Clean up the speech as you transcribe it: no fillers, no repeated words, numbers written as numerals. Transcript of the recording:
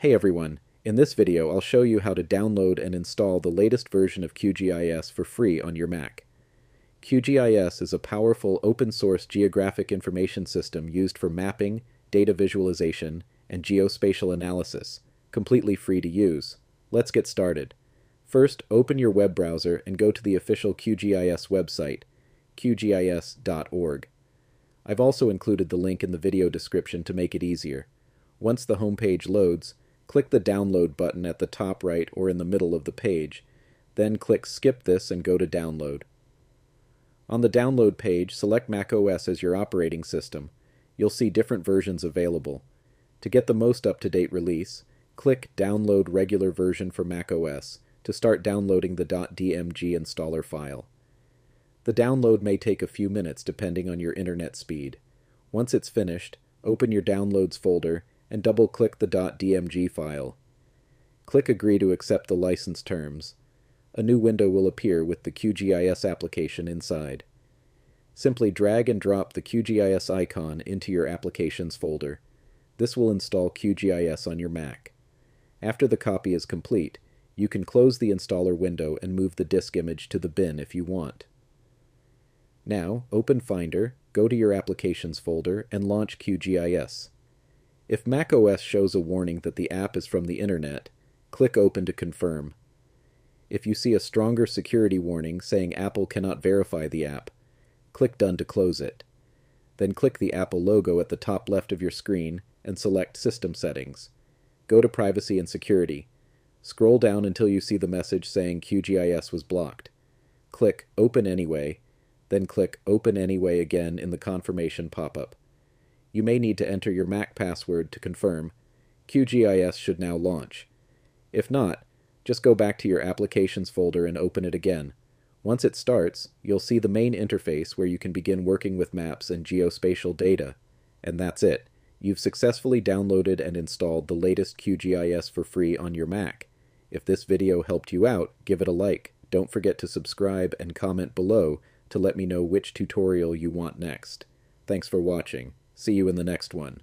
Hey everyone, in this video I'll show you how to download and install the latest version of QGIS for free on your Mac. QGIS is a powerful open-source geographic information system used for mapping, data visualization, and geospatial analysis, completely free to use. Let's get started. First, open your web browser and go to the official QGIS website, qgis.org. I've also included the link in the video description to make it easier. Once the homepage loads, click the download button at the top right or in the middle of the page. Then click Skip this and go to Download. On the download page, select macOS as your operating system. You'll see different versions available. To get the most up-to-date release, click Download Regular Version for macOS to start downloading the .dmg installer file. The download may take a few minutes depending on your internet speed. Once it's finished, open your Downloads folder and double-click the .dmg file. Click Agree to accept the license terms. A new window will appear with the QGIS application inside. Simply drag and drop the QGIS icon into your Applications folder. This will install QGIS on your Mac. After the copy is complete, you can close the installer window and move the disk image to the bin if you want. Now, open Finder, go to your Applications folder, and launch QGIS. If macOS shows a warning that the app is from the internet, click Open to confirm. If you see a stronger security warning saying Apple cannot verify the app, click Done to close it. Then click the Apple logo at the top left of your screen and select System Settings. Go to Privacy and Security. Scroll down until you see the message saying QGIS was blocked. Click Open Anyway, then click Open Anyway again in the confirmation pop-up. You may need to enter your Mac password to confirm. QGIS should now launch. If not, just go back to your Applications folder and open it again. Once it starts, you'll see the main interface where you can begin working with maps and geospatial data. And that's it. You've successfully downloaded and installed the latest QGIS for free on your Mac. If this video helped you out, give it a like. Don't forget to subscribe and comment below to let me know which tutorial you want next. Thanks for watching. See you in the next one.